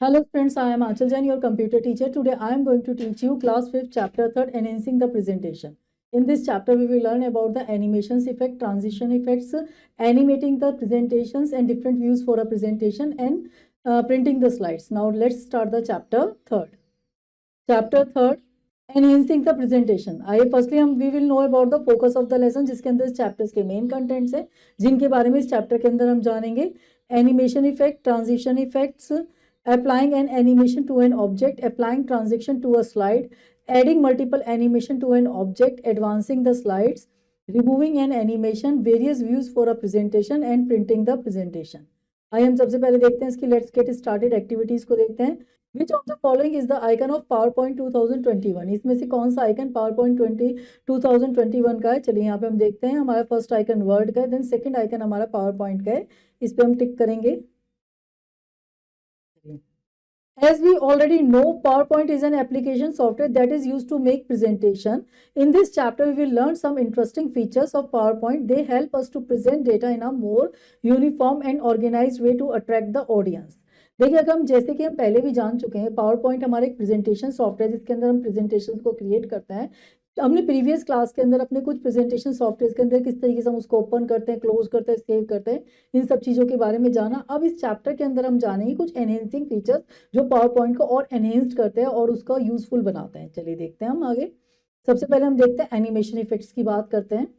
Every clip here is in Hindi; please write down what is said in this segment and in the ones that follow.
Hello friends, I am Achal Jain, your computer teacher. Today I am going to teach you class 5th chapter 3rd, enhancing the presentation. In this chapter we will learn about the animations effect, transition effects, animating the presentations and different views for a presentation and printing the slides. Now let's start the chapter 3rd. Chapter 3rd, enhancing the presentation. आइए firstly we will know about the focus of the lesson, जिसके अंदर इस chapters के main contents है, जिनके बारे में इस chapter के अंदर हम जानेंगे. Animation effect, transition effects, applying an animation to an object, applying transition to a slide, adding multiple animation to an object, advancing the slides, removing an animation, various views for a presentation and printing the presentation. आइए हम सबसे पहले देखते हैं इसकी लेट्स गेट स्टार्टेड एक्टिविटीज को देखते हैं. विच of the following is the icon of power point 2021. इसमें से कौन सा आइकन पावर पॉइंट 2021 का है. चलिए यहाँ पे हम देखते हैं. हमारा फर्स्ट आइकन वर्ड का है, देन सेकंड आइकन हमारा पावर पॉइंट का है. इस पे हम टिक करेंगे. As we already know, PowerPoint is an application software that is used to make presentation. In this chapter, we will learn some interesting features of PowerPoint. They help us to present data in a more uniform and organized way to attract the audience. देखिए, अगर हम जैसे कि हम पहले भी जान चुके हैं, पावर पॉइंट हमारा एक प्रेजेंटेशन सॉफ्टवेयर जिसके अंदर हम प्रेजेंटेशन को क्रिएट करते हैं. हमने प्रीवियस क्लास के अंदर अपने कुछ प्रेजेंटेशन सॉफ्टवेयर के अंदर किस तरीके से हम उसको ओपन करते हैं, क्लोज करते हैं, सेव करते हैं, इन सब चीज़ों के बारे में जाना. अब इस चैप्टर के अंदर हम जानेंगे कुछ एनहेंसिंग फीचर्स जो पावर पॉइंट को और एनहेंस्ड करते हैं और उसका यूजफुल बनाते हैं. चलिए देखते हैं हम आगे. सबसे पहले हम देखते हैं एनिमेशन इफेक्ट्स की बात करते हैं.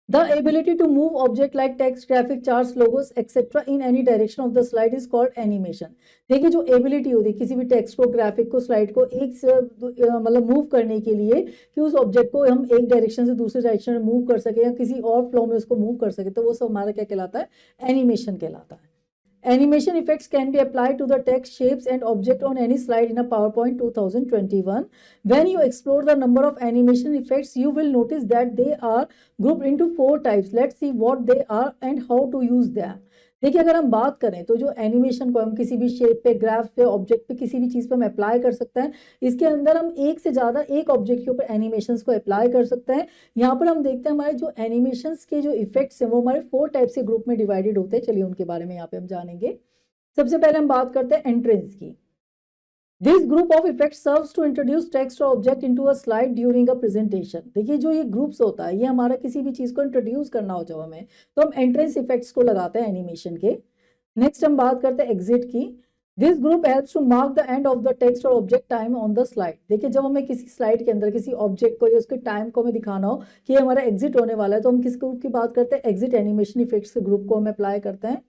The ability to move object like text, graphic, charts, logos, etc. in any direction of the slide is called animation. देखिए जो एबिलिटी होती है किसी भी टेक्स्ट को, ग्राफिक को, स्लाइड को एक से मतलब मूव करने के लिए कि उस ऑब्जेक्ट को हम एक डायरेक्शन से दूसरे डायरेक्शन में मूव कर सके या किसी और फ्लो में उसको मूव कर सके, तो वो सब हमारा क्या कहलाता है, एनिमेशन कहलाता है. Animation effects can be applied to the text, shapes and object on any slide in a PowerPoint 2021. When you explore the number of animation effects, you will notice that they are grouped into 4 types. Let's see what they are and how to use them. देखिए, अगर हम बात करें तो जो एनिमेशन को हम किसी भी शेप पे, ग्राफ पे, ऑब्जेक्ट पे, किसी भी चीज़ पे हम अप्लाई कर सकते हैं. इसके अंदर हम एक से ज़्यादा एक ऑब्जेक्ट के ऊपर एनिमेशंस को अप्लाई कर सकते हैं. यहाँ पर हम देखते हैं हमारे जो एनिमेशंस के जो इफेक्ट्स हैं वो हमारे 4 टाइप से ग्रुप में डिवाइडेड होते हैं. चलिए उनके बारे में यहाँ पे हम जानेंगे. सबसे पहले हम बात करते हैं एंट्रेंस की. This group of effects serves to introduce text or object into a slide during a presentation. देखिए जो ये ग्रुप्स होता है ये हमारा किसी भी चीज़ को इंट्रोड्यूस करना हो जब हमें, तो हम एंट्रेंस इफेक्ट्स को लगाते हैं एनिमेशन के. नेक्स्ट हम बात करते हैं एग्जिट की. This group helps to mark the end of the text और object time on the slide. देखिए जब हमें किसी स्लाइड के अंदर किसी ऑब्जेक्ट को या उसके टाइम को हमें दिखाना हो कि हमारा एग्जिट होने वाला है, तो हम किस ग्रुप की बात करते हैं, एग्जिट एनिमेशन इफेक्ट्स के ग्रुप को हम अप्लाई करते हैं.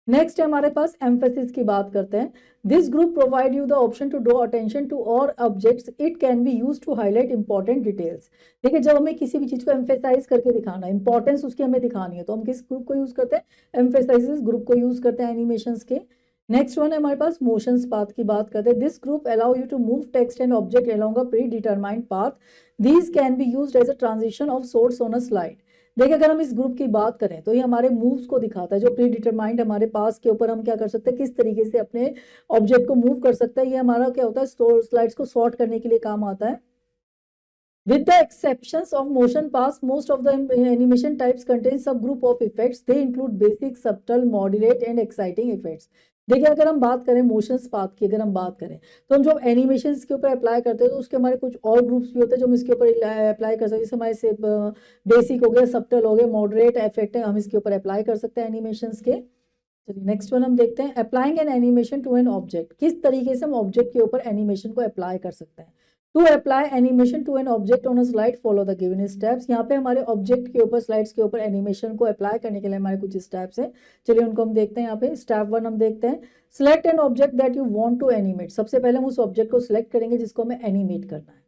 नेक्स्ट है हमारे पास एम्फेसिस की बात करते हैं. This group provide you the option to draw attention to or objects. It can be use to highlight important details. देखिए जब हमें किसी भी चीज को एम्फेसाइज करके दिखाना है, इंपॉर्टेंस उसकी हमें दिखानी है, तो हम किस ग्रुप को यूज करते हैं, एम्फेसाइजिस ग्रुप को यूज करते हैं एनिमेशंस के. नेक्स्ट वन है हमारे पास मोशंस पाथ की बात करते हैं. This group allow you to move text and object along a predetermined path. These can be used as a transition of source on a slide. देखिए अगर हम इस ग्रुप की बात करें तो ये हमारे मूव्स को दिखाता है, जो प्री डिटरमाइंड हमारे पास के ऊपर हम क्या कर सकते हैं, किस तरीके से अपने ऑब्जेक्ट को मूव कर सकते हैं. ये हमारा क्या होता है, स्लाइड्स को सॉर्ट करने के लिए काम आता है. With the exceptions of motion paths, most of the animation types contain subgroup of effects. They include basic, subtle, moderate and exciting effects. देखिए अगर हम बात करें मोशंस पाथ की, अगर हम बात करें तो हम जो एनिमेशन के ऊपर अप्लाई करते हैं तो उसके हमारे कुछ और ग्रुप्स भी होते हैं जो हम इसके ऊपर अप्लाई कर सकते हैं. जैसे हमारे से बेसिक हो गया, सबटल हो गया, मॉडरेट इफेक्ट है, हम इसके ऊपर अप्लाई कर सकते हैं एनिमेशन के. चलिए नेक्स्ट वन हम देखते हैं applying an animation to an object. किस तरीके से हम ऑब्जेक्ट के ऊपर एनिमेशन को अप्लाई कर सकते हैं. To apply animation to an object on a slide follow the given steps. यहाँ पे हमारे ऑब्जेक्ट के ऊपर, स्लाइड्स के ऊपर एनिमेशन को अप्लाई करने के लिए हमारे कुछ स्टेप्स हैं. चलिए उनको हम देखते हैं. यहाँ पे स्टेप 1 हम देखते हैं. Select an object that you want to animate. सबसे पहले हम उस ऑब्जेक्ट को सिलेक्ट करेंगे जिसको हमें एनिमेट करना है.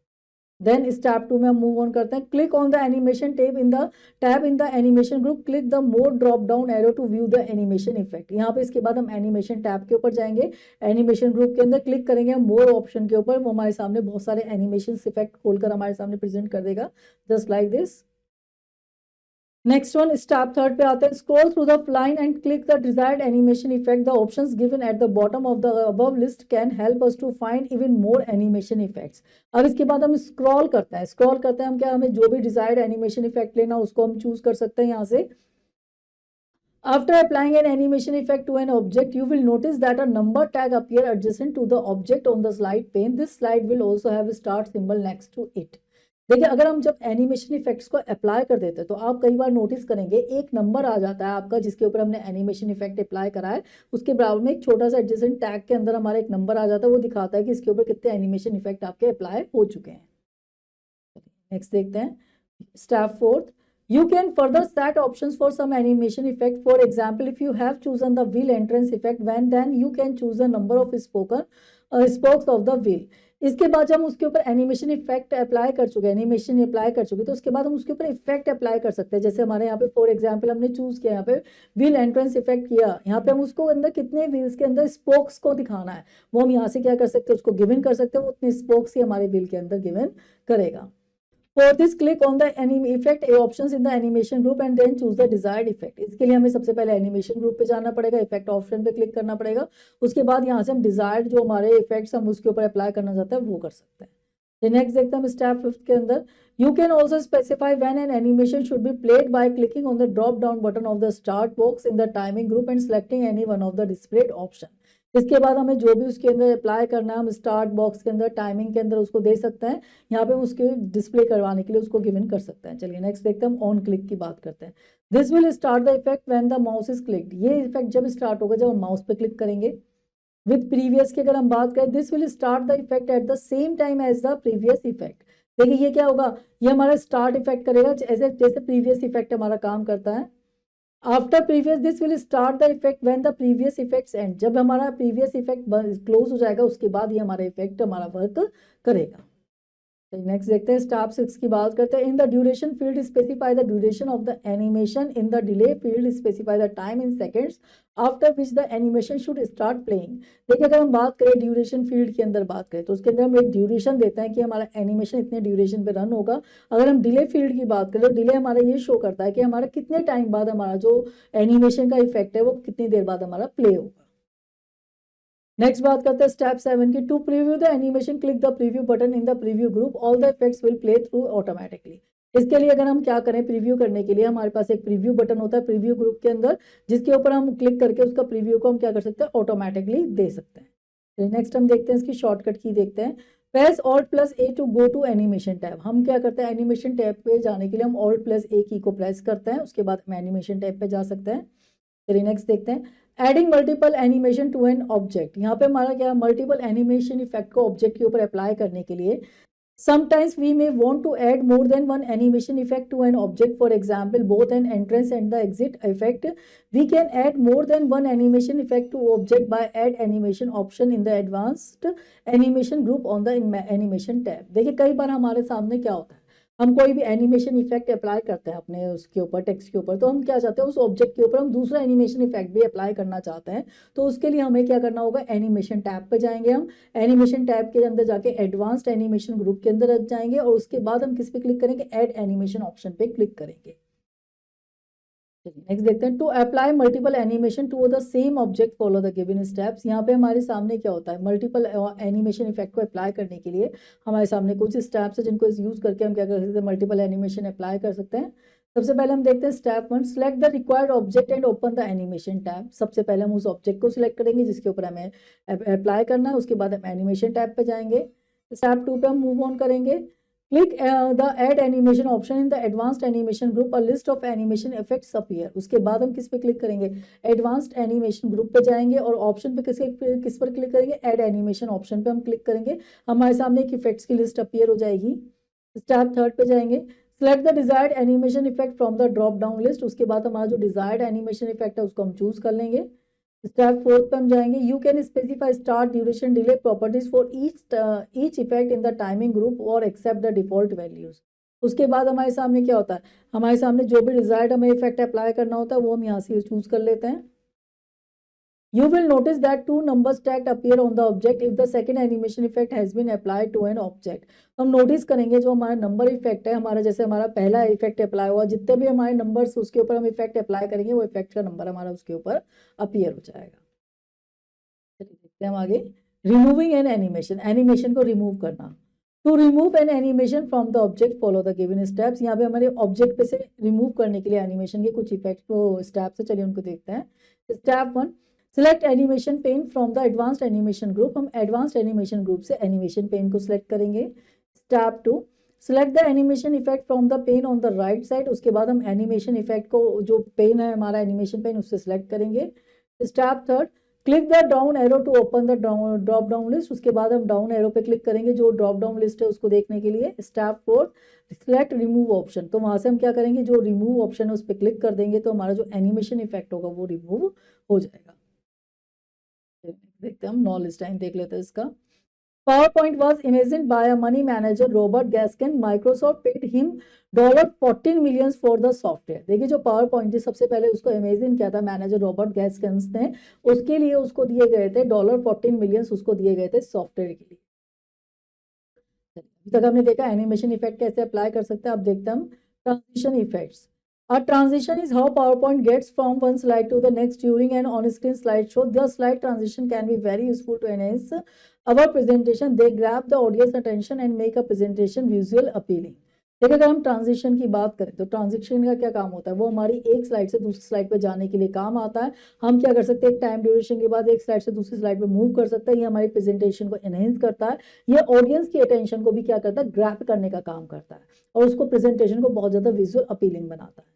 देन स्टेप 2 में हम मूव ऑन करते हैं. Click on the animation tab in the animation group. Click the more drop down arrow to view the animation effect. यहाँ पे इसके बाद हम एनिमेशन टैब के ऊपर जाएंगे. एनिमेशन ग्रुप के अंदर क्लिक करेंगे हम मोर ऑप्शन के ऊपर. वो हमारे सामने बहुत सारे एनिमेशन इफेक्ट खोलकर हमारे सामने प्रेजेंट कर देगा, just like this. Next one step 3 पे आते हैं. Scroll through the line and click the desired animation effect. The options given at the bottom of the above list can help us to find even more animation effects. अब इसके बाद हम स्क्रॉल करते हैं. हम क्या, हमें जो भी डिजायर्ड एनिमेशन इफेक्ट लेना उसको हम चूज कर सकते हैं यहाँ से. After applying an animation effect to an object, you will notice that a number tag appear adjacent to the object on the slide pane. This slide will also have a start symbol next to it. देखिए, अगर हम जब एनिमेशन इफेक्ट्स को अप्लाई कर देते हैं तो आप कई बार नोटिस करेंगे एक नंबर आ जाता है आपका जिसके ऊपर हमने एनिमेशन इफेक्ट अप्लाई करा है, उसके बराबर में एक छोटा सा एडजेसेंट टैग के अंदर हमारा एक नंबर आ जाता है, वो दिखाता है कि इसके ऊपर कितने एनिमेशन इफेक्ट आपके अप्लाई हो चुके हैं। नेक्स्ट देखते हैं step 4th, you can further set options for some animation effect. For example, if you have chosen the wheel entrance effect, then you can choose the number of spokes of the wheel. इसके बाद जब हम उसके ऊपर एनिमेशन इफेक्ट अप्लाई कर चुके तो उसके बाद हम उसके ऊपर इफेक्ट अप्लाई कर सकते हैं। जैसे हमारे यहाँ पे फॉर एग्जांपल हमने चूज किया यहाँ पे व्हील एंट्रेंस इफेक्ट किया, यहाँ पे हम उसको अंदर कितने व्हील्स के अंदर स्पोक्स को दिखाना है वो हम यहाँ से क्या कर सकते हैं, उसको गिवन कर सकते हैं, वो उतने स्पोक्स ही हमारे व्हील के अंदर गिवन करेगा। For this, click on the effect options in the animation group and then choose the desired effect. इसके लिए हमें सबसे पहले एनिमेशन ग्रुप पे जाना पड़ेगा, इफेक्ट ऑप्शन पे क्लिक करना पड़ेगा, उसके बाद यहाँ से हम डिजायर्ड जो हमारे इफेक्ट्स हम उसके ऊपर अप्लाई करना चाहते हैं वो कर सकते हैं। नेक्स्ट देखते हैं हम स्टेप 5 के अंदर, you can also specify when an animation should be played by clicking on the drop down button of the start box in the timing group and selecting any one of the displayed option. इसके बाद हमें जो भी उसके अंदर अप्लाई करना है हम स्टार्ट बॉक्स के अंदर टाइमिंग के अंदर उसको दे सकते हैं, यहाँ पे हम उसके डिस्प्ले करवाने के लिए उसको गिवन कर सकते हैं। चलिए नेक्स्ट देखते हैं, हम ऑन क्लिक की बात करते हैं। This will start the effect when the mouse is clicked. ये इफेक्ट जब स्टार्ट होगा जब हम माउस पे क्लिक करेंगे। विद प्रीवियस की अगर हम बात करें, this will start the effect at the same time as the previous effect. देखिए ये क्या होगा, ये हमारा स्टार्ट इफेक्ट करेगा जैसे प्रीवियस इफेक्ट हमारा काम करता है। After previous this will start the effect when the previous effects and. जब हमारा प्रीवियस इफेक्ट क्लोज हो जाएगा उसके बाद ये हमारा इफेक्ट हमारा वर्क करेगा। नेक्स्ट देखते हैं स्टेप 6 की बात करते हैं। इन the duration field specify the duration of the animation, in the delay field specify the time in seconds after which the animation should start playing. देखिए अगर हम बात करें ड्यूरेशन फील्ड के अंदर बात करें तो उसके अंदर हम एक ड्यूरेशन देते हैं कि हमारा एनिमेशन इतने ड्यूरेशन पे रन होगा। अगर हम डिले फील्ड की बात करें तो डिले हमारा ये शो करता है कि हमारा कितने टाइम बाद हमारा जो एनिमेशन का इफेक्ट है वो कितनी देर बाद हमारा प्ले होगा। नेक्स्ट बात करते हैं स्टेप 7 की। To preview the animation click the preview button in the preview group, all the effects will play through automatically. इसके लिए अगर हम क्या करें, प्रीव्यू करने के लिए हमारे पास एक प्रीव्यू बटन होता है प्रीव्यू ग्रुप के अंदर, जिसके ऊपर हम क्लिक करके उसका प्रीव्यू को हम क्या कर सकते हैं, ऑटोमेटिकली दे सकते हैं। नेक्स्ट हम देखते हैं इसकी शॉर्टकट की देखते हैं। Press Alt+A to go to animation tab. हम क्या करते हैं, एनिमेशन टैब पे जाने के लिए हम Alt+A की को प्रेस करते हैं, उसके बाद हम एनिमेशन टैब पे जा सकते हैं। चलिए नेक्स्ट देखते हैं adding multiple animation to an object. यहाँ पे हमारा क्या, मल्टीपल एनिमेशन इफेक्ट को ऑब्जेक्ट के ऊपर अप्लाई करने के लिए sometimes we may want to add more than one animation effect to an object. For example, both an entrance and the exit effect. We can add more than one animation effect to object by add animation option in the advanced animation group on the animation tab. देखिए कई बार हमारे सामने क्या होता है, हम कोई भी एनिमेशन इफेक्ट अप्लाई करते हैं अपने उसके ऊपर टेक्स्ट के ऊपर, तो हम क्या चाहते हैं उस ऑब्जेक्ट के ऊपर हम दूसरा एनिमेशन इफेक्ट भी अप्लाई करना चाहते हैं। तो उसके लिए हमें क्या करना होगा, एनिमेशन टैब पे जाएंगे, हम एनिमेशन टैब के अंदर जाके एडवांस्ड एनिमेशन ग्रुप के अंदर जाएंगे और उसके बाद हम किस पे क्लिक करेंगे, ऐड एनिमेशन ऑप्शन पे क्लिक करेंगे। नेक्स्ट देखते हैं to apply multiple animation to the same object follow the given steps. यहाँ पे हमारे सामने क्या होता है, मल्टीपल एनिमेशन इफेक्ट को अप्लाई करने के लिए हमारे सामने कुछ स्टेप्स है जिनको यूज करके हम क्या कर सकते हैं, मल्टीपल एनिमेशन अप्लाई कर सकते हैं। सबसे पहले हम देखते हैं step 1, select the required object and open the animation tab. सबसे पहले हम उस ऑब्जेक्ट को सिलेक्ट करेंगे जिसके ऊपर हमें अप्लाई करना है, उसके बाद हम एनिमेशन टैब पे जाएंगे। स्टेप 2 पे हम मूव ऑन करेंगे। Click the add animation option in the advanced animation group, a list of animation effects appear। उसके बाद हम किस पे क्लिक करेंगे, एडवांस्ड एनिमेशन ग्रुप पे जाएंगे और ऑप्शन पे किस पर क्लिक करेंगे, ऐड एनिमेशन ऑप्शन पे हम क्लिक करेंगे। हमारे सामने एक इफेक्ट्स की लिस्ट अपीयर हो जाएगी। स्टेप 3 पे जाएंगे, select the desired animation effect from the drop down list. उसके बाद हमारा जो डिजायर्ड एनिमेशन इफेक्ट है उसको हम चूज कर लेंगे। स्टेप 4 पे हम जाएंगे, you can specify start duration delay properties for each effect in the timing group और एक्सेप्ट द डिफॉल्ट वैल्यूज। उसके बाद हमारे सामने क्या होता है, हमारे सामने जो भी डिजायर्ड हमें इफेक्ट अप्लाई करना होता है वो हम यहाँ से चूज कर लेते हैं। You will notice that two numbers tagged appear on the object if the second animation effect has been applied to an object। हम नोटिस करेंगे जो हमारा नंबर इफेक्ट है, हमारा जैसे हमारा पहला इफेक्ट अप्लाई हुआ, जितने भी हमारे नंबर्स उसके ऊपर हम इफेक्ट अप्लाई करेंगे वो इफेक्ट का नंबर हमारा उसके ऊपर अपीयर हो जाएगा। चलिए देखते हैं हम आगे। रिमूविंग एन एनिमेशन, एनिमेशन को रिमूव करना। To remove an animation from the object follow the given steps. यहाँ पे हमारे ऑब्जेक्ट पे से रिमूव करने के लिए एनिमेशन के कुछ इफेक्ट को स्टेप्स है, चलिए उनको देखते हैं। Step 1, select animation pane from the advanced animation group. हम एडवांस्ड एनिमेशन ग्रुप से एनिमेशन पेन को सिलेक्ट करेंगे। Step 2, select the animation effect from the pane on the right side. उसके बाद हम एनिमेशन इफेक्ट को, जो पेन है हमारा एनिमेशन पेन, उससे सिलेक्ट करेंगे। Step 3, click the down arrow to open the drop down list. उसके बाद हम डाउन एरो पे क्लिक करेंगे जो ड्रॉप डाउन लिस्ट है उसको देखने के लिए। Step 4, select remove option. तो वहां से हम क्या करेंगे, जो रिमूव ऑप्शन है उस पर क्लिक कर देंगे तो हमारा जो एनिमेशन इफेक्ट होगा वो रिमूव हो जाएगा। देखते हैं हम, नॉ लिस्ट टाइम देख लेते हैं इसका। PowerPoint was imagined by a money manager Robert Gaskin. Microsoft paid him $14 million for the software. देखिए जो PowerPoint थी सबसे पहले उसको इमेजिन किया था मैनेजर रॉबर्ट गैस्किन्स ने, उसके लिए उसको दिए गए थे $14 मिलियन उसको दिए गए थे सॉफ्टवेयर के लिए। अभी तक हमने देखा एनिमेशन इफेक्ट कैसे अप्लाई कर सकते हैं। अब देखते हैं हम transition effects. A transition is how PowerPoint gets from one slide to the next during an on-screen slideshow. The slide transition can be very useful to enhance our presentation. They grab the audience attention and make a presentation visual appealing. देखिए अगर हम ट्रांजिशन की बात करें तो ट्रांजिशन का क्या काम होता है, वो हमारी एक स्लाइड से दूसरी स्लाइड पर जाने के लिए काम आता है। हम क्या कर सकते हैं, एक टाइम ड्यूरेशन के बाद एक स्लाइड से दूसरी स्लाइड पे मूव कर सकते हैं। ये हमारी प्रेजेंटेशन को एनहेंस करता है। ये ऑडियंस की अटेंशन को भी क्या करता है, ग्रैब करने का काम करता है और उसको प्रेजेंटेशन को बहुत ज्यादा विजुअल अपीलिंग बनाता है।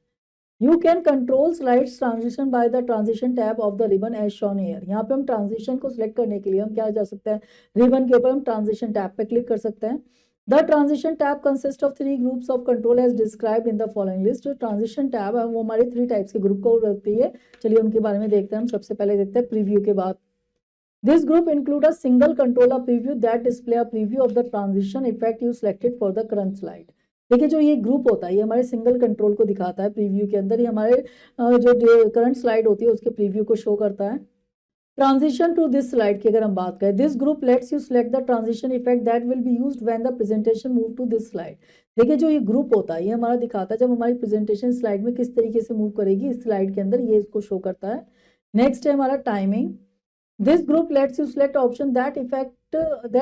You can control slides transition by the transition tab of the ribbon as shown here. यहाँ पे हम ट्रांजिशन को सिलेक्ट करने के लिए हम क्या जा सकते हैं, रिबन के ऊपर हम ट्रांजिशन टैब पे क्लिक कर सकते हैं। The transition tab consists of 3 groups of control as described in the following list. जो ट्रांजिशन टैब है वो हमारे 3 टाइप्स के ग्रुप को रखती है। चलिए उनके बारे में देखते हैं। हम सबसे पहले देखते हैं प्रीव्यू के बाद। This group include a single controller preview that display a preview of the transition effect you selected for the current slide. देखिए जो ये ग्रुप होता है ये हमारे सिंगल कंट्रोल को दिखाता है प्रीव्यू के अंदर। ये हमारे जो करंट स्लाइड होती है उसके प्रीव्यू को शो करता है। ट्रांजिशन टू दिस स्लाइड की अगर हम बात करें, this group lets you select the transition effect that will be used when the presentation move to this slide. देखिए जो ये ग्रुप होता है ये हमारा दिखाता है जब हमारी प्रेजेंटेशन स्लाइड में किस तरीके से मूव करेगी इस स्लाइड के अंदर, ये इसको शो करता है। नेक्स्ट है हमारा timing. This group lets you select options that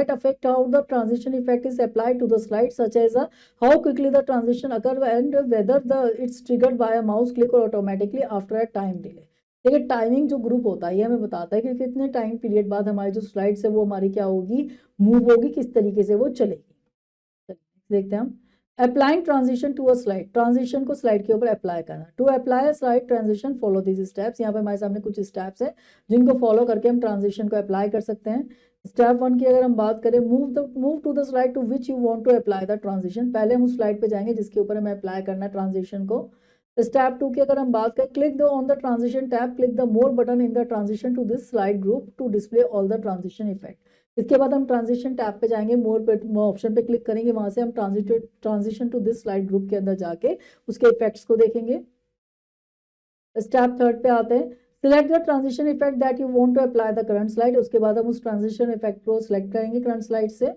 affect how the transition effect is applied to the slide, such as how quickly the transition occurs and whether it's triggered by a mouse click or automatically after a time delay. देखिए टाइमिंग जो ग्रुप होता है ये हमें बताता है कि कितने टाइम पीरियड बाद हमारी जो स्लाइड्स है वो हमारी क्या होगी, मूव होगी, किस तरीके से वो चलेगी। देखते हैं हम। Applying transition to a slide, transition को स्लाइड के ऊपर अप्लाई करना। To apply a slide transition follow this steps. यहाँ पे हमारे सामने कुछ स्टेप्स है जिनको फॉलो करके हम ट्रांजिशन को अप्लाई कर सकते हैं। स्टेप 1 की अगर हम बात करें, move to the slide to which you want to apply the transition. पहले हम उस स्लाइड पे जाएंगे जिसके ऊपर हमें अप्लाई करना है ट्रांजिशन को। स्टेप 2 की अगर हम बात करें, click on the transition tab, click the more button in the transition to this slide group to display all the transition effect. इसके बाद हम ट्रांजिशन टैब पे जाएंगे, मोर ऑप्शन पे क्लिक करेंगे, वहां से हम transition to this slide group के अंदर जाके उसके इफेक्ट्स को देखेंगे। स्टेप 3 पे आते हैं, select the transition effect that you want to apply the current slide. उसके बाद हम उस ट्रांजिशन इफेक्ट को सिलेक्ट करेंगे करंट स्लाइड से।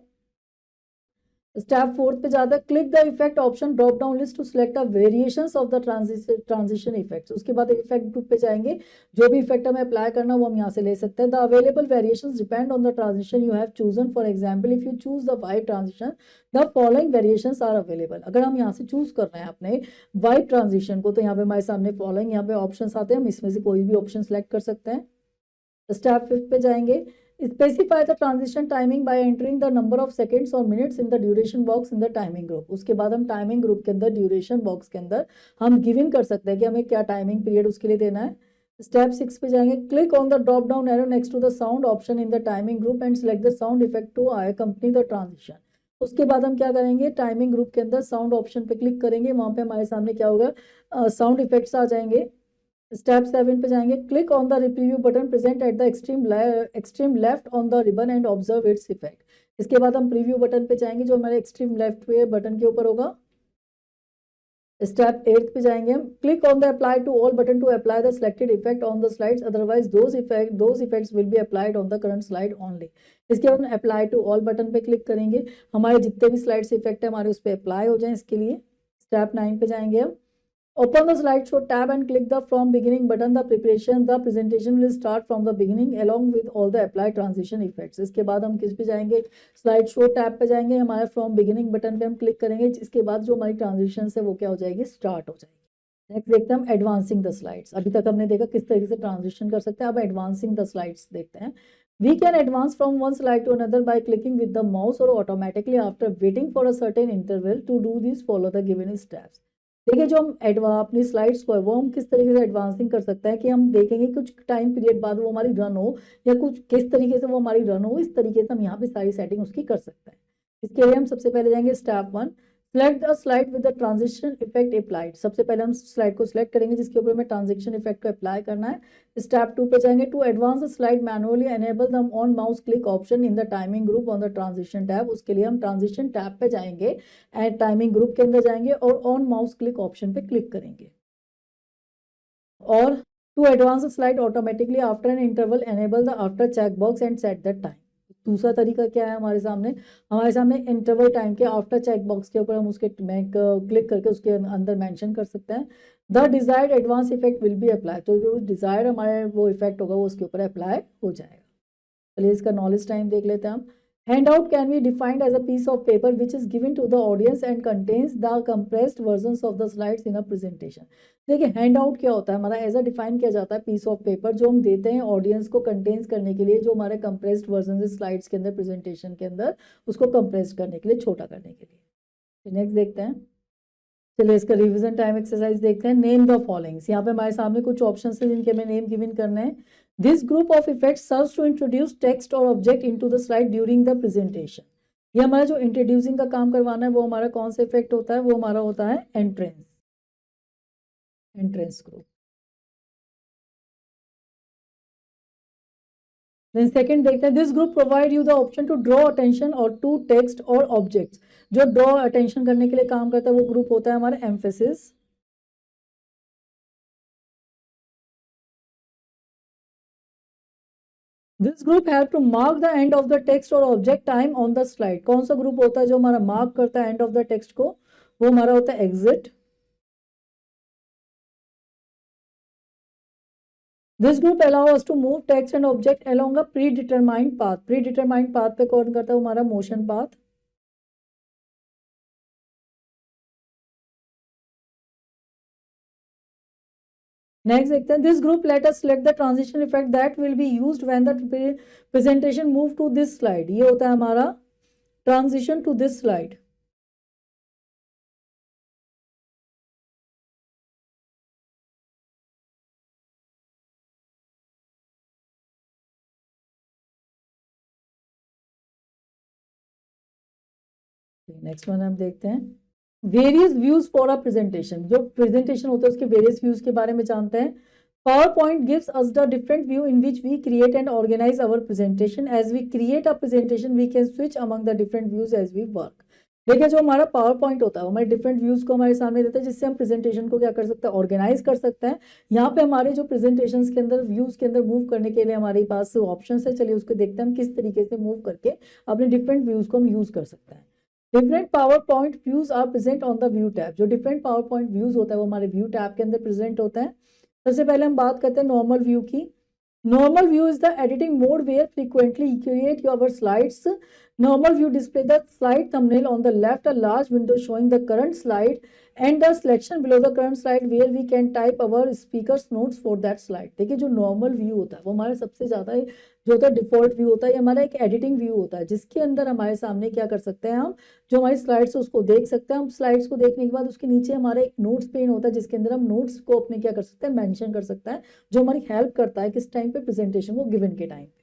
स्टेप 4 पे जाता है, click the effect option drop down list to select the variations of the transition effects. उसके बाद इफेक्ट ग्रुप पे जाएंगे, जो भी इफेक्ट हमें अप्लाई करना वो हम यहाँ से ले सकते हैं। The available variations depend on the transition you have chosen. For example if you choose the wipe transition the following variations are available. अगर हम यहाँ से चूज कर रहे हैं अपने वाइट ट्रांजिशन को तो यहाँ पे हमारे सामने फॉलोइंग यहाँ पे ऑप्शन आते हैं, हम इसमें से कोई भी ऑप्शन सेलेक्ट कर सकते हैं। स्टेप 5 पे जाएंगे, specify the transition timing by entering the number of seconds or minutes in the duration box in the timing group. उसके बाद हम टाइमिंग ग्रुप के अंदर ड्यूरेशन बॉक्स के अंदर हम गिवन कर सकते हैं कि हमें क्या टाइमिंग पीरियड उसके लिए देना है। स्टेप 6 पे जाएंगे, click on the drop down arrow next to the sound option in the timing group and select the sound effect to accompany the transition. उसके बाद हम क्या करेंगे, टाइमिंग ग्रुप के अंदर साउंड ऑप्शन पे क्लिक करेंगे, वहां पे हमारे सामने क्या होगा, साउंड इफेक्ट्स आ जाएंगे। स्टेप 7 पे जाएंगे, click on the preview button present at the extreme left on the ribbon and observe its effect. इसके बाद हम प्रीव्यू बटन पे जाएंगे जो हमारे एक्सट्रीम लेफ्ट पे बटन के ऊपर होगा। स्टेप 8 पे जाएंगे हम, click on the apply to all button to apply the selected effect on the slides, otherwise those effects will be applied on the current slide only. इसके बाद हम अप्लाई टू ऑल बटन पे क्लिक करेंगे, हमारे जितने भी स्लाइड्स इफेक्ट है हमारे उस पर अप्लाई हो जाए इसके लिए। स्टेप 9 पे जाएंगे हम, Open the slideshow tab and click the From Beginning button. The presentation will start from the beginning along with all the applied transition effects. इसके बाद हम किस पे जाएंगे, स्लाइड शो टैब पे जाएंगे, हमारे फ्रॉम बिगिनिंग बटन पे हम क्लिक करेंगे, इसके बाद जो हमारी ट्रांजिशन है वो क्या हो जाएगी, स्टार्ट हो जाएगी। नेक्स्ट देखते हैं हम एडवांसिंग द स्लाइड्स। अभी तक हमने देखा किस तरीके से ट्रांजिशन कर सकते हैं, अब एडवांसिंग द स्लाइड्स देखते हैं। We can advance from one slide to another by clicking with the mouse or automatically after waiting for a certain interval. To do this, follow the given steps. देखिए जो हम अपनी स्लाइड्स को है वो हम किस तरीके से एडवांसिंग कर सकते हैं कि हम देखेंगे कुछ टाइम पीरियड बाद वो हमारी रन हो या कुछ किस तरीके से वो हमारी रन हो, इस तरीके से हम यहाँ पे सारी सेटिंग उसकी कर सकते हैं। इसके लिए हम सबसे पहले जाएंगे step 1, select the slide with the transition effect applied. सबसे पहले हम स्लाइड को सिलेक्ट करेंगे जिसके ऊपर हमें ट्रांजिशन इफेक्ट को अप्लाई करना है। स्टेप 2 पे जाएंगे, to advance the slide manually enable the on mouse click option in the timing group on the transition tab. उसके लिए हम ट्रांजिशन टैब पे जाएंगे एंड टाइमिंग ग्रुप के अंदर जाएंगे और ऑन माउस क्लिक ऑप्शन पे क्लिक करेंगे। और to advance the slide automatically after an interval enable the after check box and set the time. दूसरा तरीका क्या है हमारे सामने इंटरवल टाइम के आफ्टर चेक बॉक्स के ऊपर हम उसके क्लिक करके उसके अंदर मेंशन कर सकते हैं the desired advance effect will be apply. तो जो डिजायर्ड हमारे वो इफेक्ट होगा वो उसके ऊपर अप्लाई हो जाएगा। चलिए इसका नॉलेज टाइम देख लेते हैं हम। Handout can be defined as a piece of paper which is given to the audience and contains the compressed versions of the slides in a presentation. देखिए हैंडआउट क्या होता है हमारा, ऐसा डिफाइन किया जाता है पीस ऑफ पेपर जो हम देते हैं ऑडियंस को कंटेन्स करने के लिए, जो हमारे कंप्रेस्ड वर्जन स्लाइड्स के अंदर प्रेजेंटेशन के अंदर उसको कंप्रेस करने के लिए, छोटा करने के लिए। नेक्स्ट देखते हैं, चलिए इसका रिवीजन टाइम एक्सरसाइज देखते हैं। नेम द फॉलोइंग्स, यहाँ पे हमारे सामने कुछ ऑप्शन है जिनके हमें नेम गिवन करने हैं। This group of effects serves to introduce text or object into the slide during the presentation. ये हमारा जो इंट्रोड्यूसिंग का काम करवाना है वो हमारा कौन सा इफेक्ट होता है, वो हमारा होता है एंट्रेंस ग्रुप। Then सेकंड देखते हैं, this group provide you the option to draw attention और टू टेक्स्ट और ऑब्जेक्ट्स। जो ड्रॉ अटेंशन करने के लिए काम करता है वो ग्रुप होता है हमारा emphasis. This group help to mark the end of the text और object time on the slide. कौन सा ग्रुप होता है जो हमारा मार्क करता है एंड ऑफ द टेक्स्ट को, वो हमारा होता है exit. This group allow us to move text and object along a predetermined path. Predetermined path पे कौन करता है, हमारा मोशन पाथ। नेक्स्ट देखते हैं, this group let us select the transition effect that will be used when the presentation move to this slide. ये होता है हमारा transition to this slide. Next one हम देखते हैं, various views for a presentation. जो प्रेजेंटेशन होता है उसके वेरियस व्यूज के बारे में जानते हैं। PowerPoint gives us the different view in which we create and organize our presentation. As we create a presentation, we can switch among the different views as we work. देखिए जो हमारा पावर पॉइंट होता है हमारे डिफरेंट व्यूज को हमारे सामने देता है जिससे हम प्रेजेंटेशन को क्या कर सकते हैं, ऑर्गेनाइज कर सकते हैं। यहाँ पे हमारे जो प्रेजेंटेशन के अंदर व्यूज के अंदर मूव करने के लिए हमारे पास ऑप्शन है। चलिए उसको देखते हैं हम किस तरीके से मूव करके अपने डिफरेंट व्यूज को हम यूज कर सकते हैं। Different PowerPoint views are present on the view tab. जो डिफरेंट पावर पॉइंट व्यूज होता है वो हमारे व्यू टैब के अंदर प्रेजेंट होता है। सबसे पहले हम बात करते हैं नॉर्मल व्यू की। Normal view is the editing mode where frequently create your slides. Normal view display the slide thumbnail on the left, a large window showing the current slide and the selection below the current slide where we can type our speakers notes for that slide. देखिए जो नॉर्मल व्यू होता है वो हमारा सबसे ज्यादा जो होता है डिफॉल्ट व्यू होता है, ये हमारा एक एडिटिंग व्यू होता है जिसके अंदर हमारे सामने क्या कर सकते हैं हम, जो हमारी स्लाइड्स है उसको देख सकते हैं। हम स्लाइड्स को देखने के बाद उसके नीचे हमारा एक नोट्स पेन होता है जिसके अंदर हम नोट्स को अपने क्या कर सकते हैं, मेंशन कर सकते हैं, जो हमारी हेल्प करता है किस टाइम पे, प्रेजेंटेशन को गिवन के टाइम पे।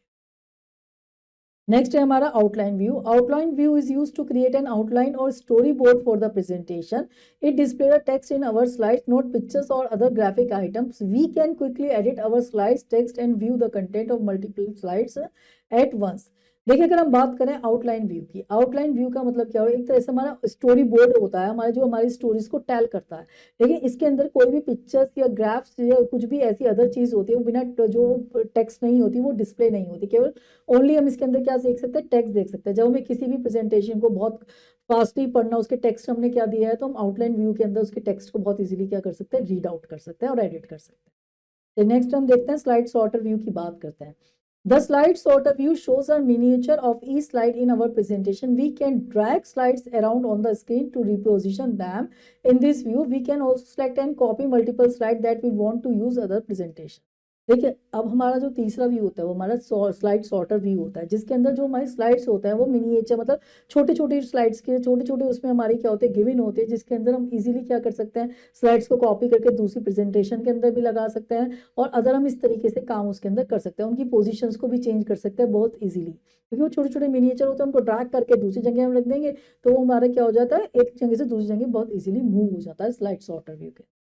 नेक्स्ट है हमारा outline view. Outline view is used to create an outline or story board for the presentation. It display the text in our slides, note pictures or other graphic items. We can quickly edit our slides text and view the content of multiple slides at once. देखिए अगर हम बात करें आउटलाइन व्यू की, आउटलाइन व्यू का मतलब क्या हो, एक तरह से हमारा स्टोरी बोर्ड होता है, हमारे जो हमारी स्टोरीज को टेल करता है। लेकिन इसके अंदर कोई भी पिक्चर्स या ग्राफ्स या कुछ भी ऐसी अदर चीज होती है वो बिना जो टेक्स्ट नहीं होती वो डिस्प्ले नहीं होती, केवल ओनली हम इसके अंदर क्या देख सकते हैं, टेक्स्ट देख सकते हैं। जब हमें किसी भी प्रेजेंटेशन को बहुत फास्टली पढ़ना, उसके टेक्स्ट हमने क्या दिया है, तो हम आउटलाइन व्यू के अंदर उसके टेक्स्ट को बहुत इजीली क्या कर सकते हैं, रीड आउट कर सकते हैं और एडिट कर सकते हैं। तो नेक्स्ट हम देखते हैं स्लाइड सॉर्टर व्यू की बात करते हैं। The slide sorter view shows a miniature of each slide in our presentation. We can drag slides around on the screen to reposition them. In this view, we can also select and copy multiple slides that we want to use other presentation. देखिए अब हमारा जो तीसरा व्यू होता है वो हमारा स्लाइड सॉर्टर व्यू होता है, जिसके अंदर जो हमारी स्लाइड्स होता है वो मिनिएचर मतलब छोटे छोटे स्लाइड्स के छोटे छोटे उसमें हमारी क्या होते हैं, गिवन होते हैं, जिसके अंदर हम इजीली क्या कर सकते हैं, स्लाइड्स को कॉपी करके दूसरी प्रेजेंटेशन के अंदर भी लगा सकते हैं और अदर हम इस तरीके से काम उसके अंदर कर सकते हैं, उनकी पोजिशन को भी चेंज कर सकते हैं बहुत ईजिली, क्योंकि वो छोटे छोटे मिनिएचर होते हैं, उनको ड्रैग करके दूसरी जगह हम रख देंगे तो वो हमारा क्या हो जाता है, एक जगह से दूसरी जगह बहुत ईजिली मूव हो जाता है स्लाइड सॉर्टर व्यू के।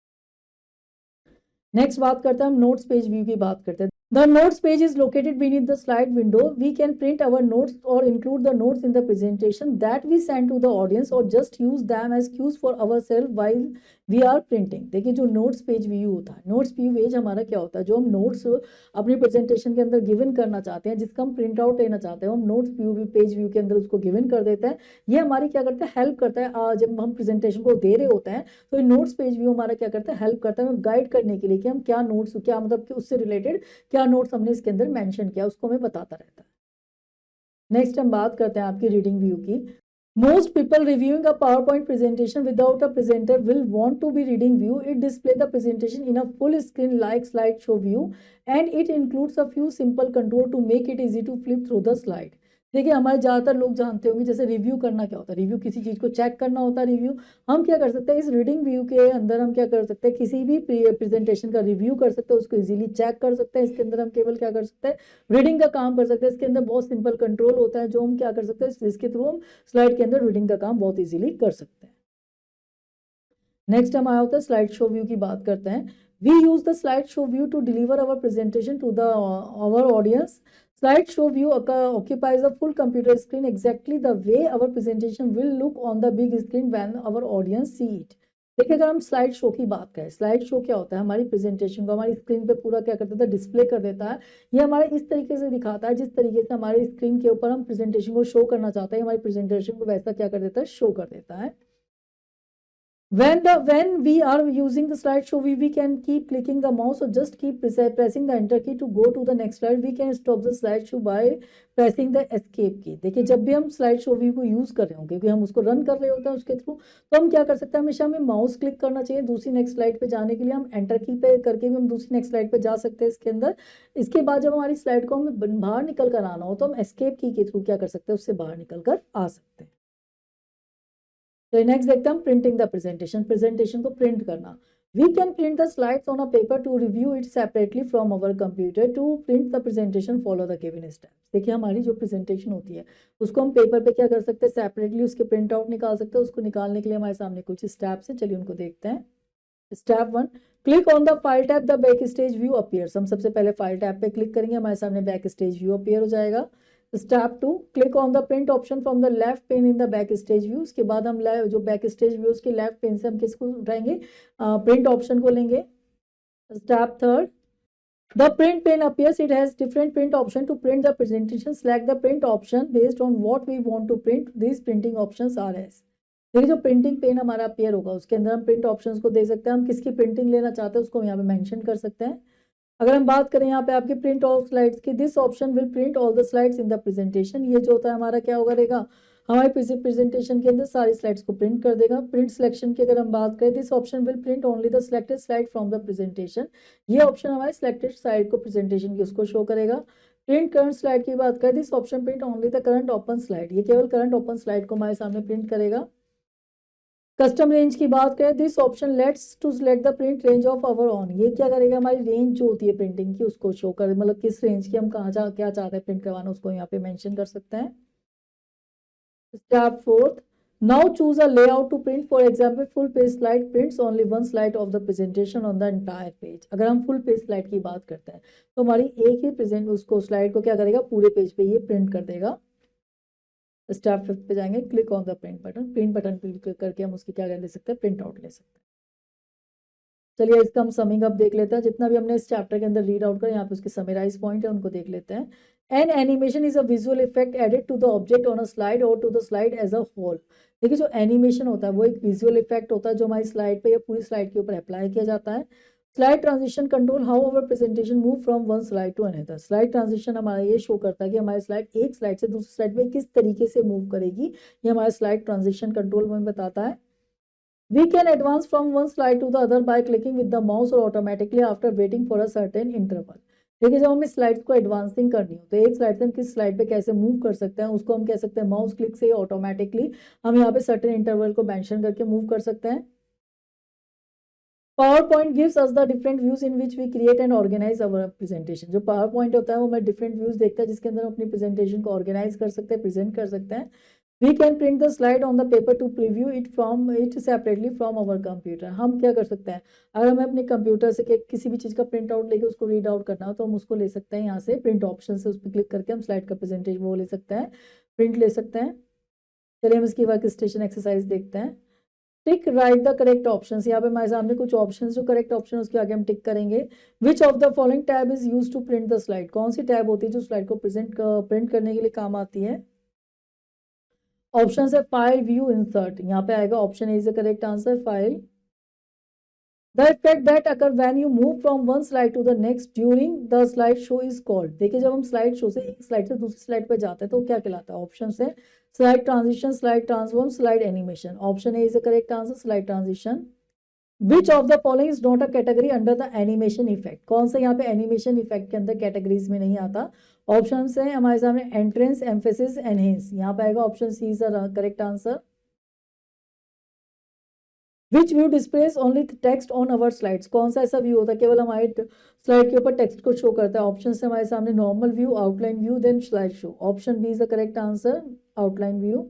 नेक्स्ट बात करते हैं हम नोट्स पेज व्यू की बात करते हैं। The notes page is located beneath the slide window. We can print our notes or include the notes in the presentation that we send to the audience or just use them as cues for ourselves while we are printing. देखिए जो नोट्स पेज व्यू होता है, नोट्स पेज हमारा क्या होता है, जो हम नोट्स अपनी प्रेजेंटेशन के अंदर गिवन करना चाहते हैं, जिसका हम प्रिंट आउट लेना चाहते हैं, हम नोट्स पेज व्यू के अंदर उसको गिवन कर देते हैं। ये हमारी क्या करता है, हेल्प करता है। जब हम प्रेजेंटेशन को दे रहे होते हैं तो नोट्स पेज व्यू हमारा क्या करता है, हेल्प करता है हमें गाइड करने के लिए कि हम क्या नोट्स, क्या मतलब कि उससे रिलेटेड क्या नोट्स हमने इसके अंदर मेंशन किया उसको हमें बताता रहता है। नेक्स्ट हम बात करते हैं आपकी रीडिंग व्यू की। Most people reviewing a PowerPoint presentation without a presenter will want to be reading view. It displays the presentation in a full screen like slideshow view and it includes a few simple control to make it easy to flip through the slide. देखिए हमारे ज़्यादातर लोग जानते होंगे जैसे रिव्यू करना क्या होता है, रिव्यू किसी चीज़ को चेक करना होता है। रिव्यू हम क्या कर सकते हैं, इस रीडिंग व्यू के अंदर हम क्या कर सकते हैं, किसी भी प्रेजेंटेशन का रिव्यू कर सकते हैं, उसको इजीली चेक कर सकते हैं। इसके अंदर हम केवल क्या कर सकते हैं, रीडिंग का काम कर सकते हैं। इसके अंदर बहुत सिंपल कंट्रोल होता है जो हम क्या कर सकते हैं, जिसके थ्रू हम स्लाइड के अंदर रीडिंग का काम बहुत इजीली कर सकते हैं। नेक्स्ट हमारा होता है स्लाइड शो व्यू की बात करते हैं। We use the slide show view to deliver our presentation to the our audience. Slide show view occupies a full computer screen exactly the way our presentation will look on the big screen when our audience see it. देखिए अगर हम स्लाइड शो की बात करें, स्लाइड शो क्या होता है, हमारी प्रेजेंटेशन को हमारी स्क्रीन पे पूरा क्या करता है, डिस्प्ले कर देता है। ये हमारे इस तरीके से दिखाता है जिस तरीके से हमारी स्क्रीन के ऊपर हम प्रेजेंटेशन को शो करना चाहते हैं, हमारी प्रेजेंटेशन को वैसा क्या कर देता है, शो कर देता है। When we are using the slideshow, we can keep clicking the mouse or just keep pressing the enter key to go to the next slide. We can stop the slideshow by pressing the escape key. देखिए जब भी हम स्लाइड शो व्यू को यूज कर रहे होंगे, क्योंकि हम उसको रन कर रहे होते हैं उसके थ्रू, तो हम क्या कर सकते हैं, हमेशा हमें माउस क्लिक करना चाहिए। दूसरी नेक्स्ट स्लाइड पे जाने के लिए हम एंटर की पे करके भी हम दूसरी नेक्स्ट स्लाइड पे जा सकते हैं इसके अंदर। इसके बाद जब हमारी स्लाइड को हमें बाहर निकल कर आना हो तो हम एस्केप की के थ्रू क्या कर सकते हैं, उससे बाहर निकल कर आ सकते हैं। तो नेक्स्ट देखते हैं हम प्रिंटिंग द प्रेजेंटेशन, प्रेजेंटेशन को प्रिंट करना। We can print the slides on a paper to review it separately from our computer. To print the presentation, follow the given steps. देखिए हमारी जो प्रेजेंटेशन होती है उसको हम पेपर पे क्या कर सकते हैं, सेपरेटली उसके प्रिंट आउट निकाल सकते हैं। उसको निकालने के लिए हमारे सामने कुछ स्टेप्स हैं, चलिए उनको देखते हैं। Step 1, click on the file tab, the back stage view appears. हम सबसे पहले फाइल टैब पे क्लिक करेंगे, हमारे सामने बैक स्टेज व्यू अपीयर हो जाएगा। Step 2, click on the print option from the left pain in the back stage view. उसके बाद हम जो बैक स्टेज व्यू उसके लेफ्ट पेन से हम किसको उठाएंगे, प्रिंट ऑप्शन को लेंगे। Step 3, the print pane appears. It has different print option to print the presentation. Select the print option based on what we want to print. These printing options are as. देखिए जो प्रिंटिंग पेन हमारा अपीयर होगा उसके अंदर हम प्रिंट ऑप्शंस को दे सकते हैं। हम किसकी प्रिंटिंग लेना चाहते हैं उसको यहाँ पे मेंशन कर सकते हैं। अगर हम बात करें यहाँ पे आपकी प्रिंट ऑफ स्लाइड्स की, this option will print all the slides in the presentation. ये जो होता है हमारा क्या होगा रहेगा, हमारे प्रेजेंटेशन के अंदर सारी स्लाइड्स को प्रिंट कर देगा। प्रिंट सिलेक्शन की अगर हम बात करें, this option will print only the selected slide from the presentation. ये ऑप्शन हमारे सिलेक्टेड स्लाइड को प्रेजेंटेशन की उसको शो करेगा। प्रिंट करंट स्लाइड की बात करें, this option print only the current open slide. ये केवल करंट ओपन स्लाइड को हमारे सामने प्रिंट करेगा। कस्टम रेंज की बात करें, this option lets to select the print range of our on. ये क्या करेगा, हमारी रेंज जो होती है प्रिंटिंग की उसको शो करे, मतलब किस रेंज की हम कहाँ क्या चाहते हैं प्रिंट करवाना उसको यहाँ पे मेंशन कर सकते हैं। Step 4, now choose a layout to print. For example full page slide prints only one slide of the presentation on the entire page. अगर हम फुल पेज स्लाइड की बात करते हैं तो हमारी एक ही प्रेजेंट उसको स्लाइड को क्या करेगा, पूरे पेज पे ये प्रिंट कर देगा। स्टेप 5 पे जाएंगे, click on the print button. Print button पे क्लिक करके हम उसकी क्या ले सकते हैं, प्रिंट आउट ले सकते हैं। चलिए इसका हम समिंग अप देख लेते हैं, जितना भी हमने इस चैप्टर के अंदर रीड आउट कर, यहाँ पे उसके समराइज पॉइंट है उनको देख लेते हैं। An animation is a visual effect added to the object on a slide or to the slide as a whole. देखिए जो एनिमेशन होता है वो एक विजुअल इफेक्ट होता है जो हमारी स्लाइड पे या पूरी स्लाइड के ऊपर अप्लाई किया जाता है। Slide transition control how our presentation move from one slide to another. Slide transition हमारा ये शो करता है कि हमारी स्लाइड एक स्लाइड से दूसरी स्लाइड में किस तरीके से मूव करेगी, ये हमारा स्लाइड ट्रांजिशन कंट्रोल में बताता है। We can advance from one slide to the other by clicking with the mouse or automatically after waiting for a certain interval। देखिए जब हमें स्लाइड्स को एडवांसिंग करनी हो तो एक स्लाइड से हम किस स्लाइड पे कैसे मूव कर सकते हैं उसको हम कह सकते हैं माउस क्लिक से ऑटोमेटिकली हम यहाँ पे सर्टेन इंटरवल को मेंशन करके मूव कर सकते हैं। PowerPoint gives us the different views in which we create and organise our presentation. जो पावर पॉइंट होता है वो हमें डिफरेंट व्यूज देखता है जिसके अंदर हम अपनी प्रेजेंटेशन को ऑर्गेनाइज कर सकते हैं, प्रेजेंट कर सकते हैं। We can print the slide on the paper to preview it separately from our computer। हम क्या कर सकते हैं, अगर हमें अपने कंप्यूटर से किसी भी चीज़ का प्रिंट आउट लेके उसको रीड आउट करना हो तो हम उसको ले सकते हैं यहाँ से प्रिंट ऑप्शन से, उस पर क्लिक करके हम स्लाइड का प्रेजेंटेशन वो ले सकते हैं, प्रिंट ले सकते हैं। चलिए हम इसकी वर्क स्टेशन एक्सरसाइज देखते हैं। टिक राइट द करेक्ट ऑप्शन। यहाँ पे हमारे सामने कुछ ऑप्शन जो करेक्ट ऑप्शन उसके आगे हम टिक करेंगे। Which of the following tab is use to print the slide. कौन सी टैब होती है जो स्लाइड को प्रिंट करने के लिए काम आती है। ऑप्शन है फाइल, व्यू, इंसर्ट। यहाँ पे आएगा option A is the correct answer, file. The effect that occur when you move from one slide to the next during the slide show is called. देखिए जब हम स्लाइड शो से एक स्लाइड से दूसरी स्लाइड पे जाते हैं तो क्या कहलाता है। ऑप्शन है slide transition, slide transform, slide animation. Option A is the correct answer, slide transition. Which of the following is not a category under the animation effect. कौन सा यहाँ पे एनिमेशन इफेक्ट के अंदर कैटेगरीज में नहीं आता। ऑप्शन है हमारे सामने एंट्रेंस, एम्फेसिस, एनहेंस। यहाँ पे आएगा option C is the correct answer. Which view displays only text on our slides. कौन सा ऐसा व्यू होता है केवल हमारे स्लाइड के ऊपर टेक्स्ट को शो करता है। ऑप्शन से हमारे सामने normal view, outline view, then slide show. Option b is the correct answer, outline view.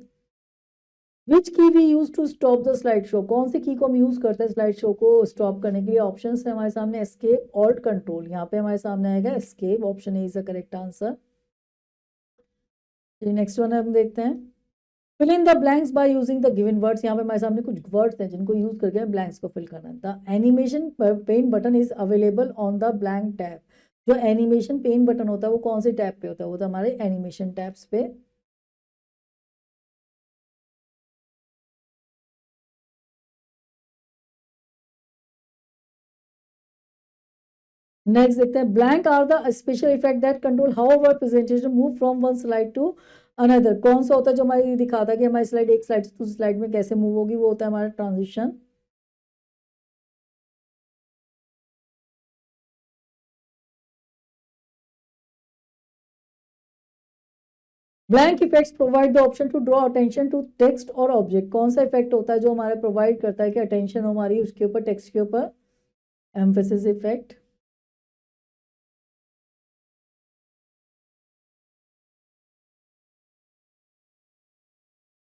Which key we use to stop the slide show. कौन सी की को हम यूज करते हैं स्लाइड शो को स्टॉप करने के लिए। ऑप्शन है हमारे सामने एस्केप, ऑल्ट, कंट्रोल। यहाँ पे हमारे सामने आएगा escape, option A is the correct answer. Next one हम देखते हैं। Fill in the blanks by using the given words. यहाँ पे हमारे सामने कुछ वर्ड्स हैं जिनको यूज करके ब्लैंक्स को फिल करना है। The animation pane button is available on the blank tab. जो एनिमेशन पेन बटन होता है वो कौन से टैब पे होता है, वो तो हमारे एनिमेशन टैब्स पे। नेक्स्ट देखते हैं। Blank are the special effect that control how our presentation move from one slide to another. कौन सा होता है जो हमारी दिखाता है कि हमारी स्लाइड एक स्लाइड से दूसरी स्लाइड में कैसे मूव होगी, वो होता है हमारा transition. Blank effects provide the option to draw attention to text और ऑब्जेक्ट। कौन सा इफेक्ट होता है जो हमारे प्रोवाइड करता है कि अटेंशन हमारी उसके ऊपर, टेक्स्ट के ऊपर। Emphasis effect.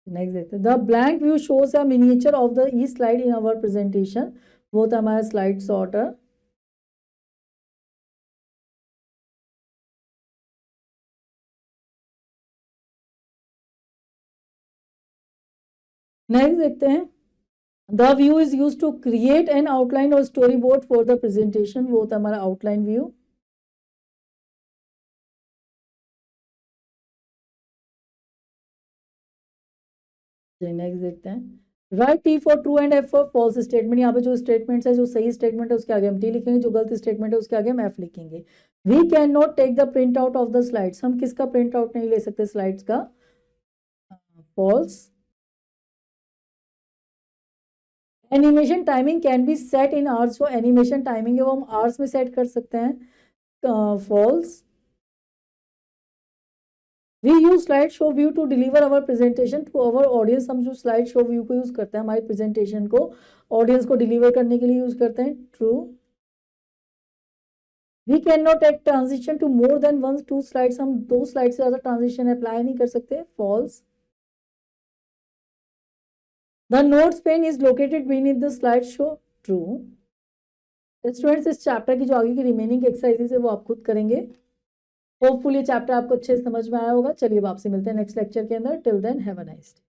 नेक्स्ट देखते हैं। The blank view shows a miniature of the each slide in our presentation. वो था हमारा स्लाइड सॉर्टर। नेक्स्ट देखते हैं। The view is use to create an outline or story board for the presentation. वो होता है हमारा आउटलाइन व्यू। नेक्स्ट देखते हैं। Write T for true and F for false statement. यहाँ पे जो स्टेटमेंट्स है, जो सही स्टेटमेंट है उसके आगे हम टी लिखेंगे, जो गलत स्टेटमेंट है उसके आगे हम एफ लिखेंगे। We can not take the print out of the slides. हम किसका प्रिंट आउट नहीं ले सकते स्लाइड्स का, false. Animation timing can be set in hours. जो एनिमेशन टाइमिंग है वो हम आवर्स में सेट कर सकते हैं, false. We use slide show view to deliver our presentation to our audience. हम जो स्लाइड शो व्यू को यूज करते हैं हमारी प्रेजेंटेशन को ऑडियंस को डिलीवर करने के लिए यूज करते हैं, true. We can not take transition to more than one two slides. हम दो स्लाइड से ज्यादा ट्रांजिशन अप्लाई नहीं कर सकते, false. The notes pane is located beneath the slide show, true. Students इस चैप्टर की जो आगे की रिमेनिंग एक्सरसाइजेज है वो आप खुद करेंगे। होपफुल ये चैप्टर आपको अच्छे से समझ में आया होगा। चलिए अब आपसे मिलते हैं नेक्स्ट लेक्चर के अंदर। Till then have a nice day.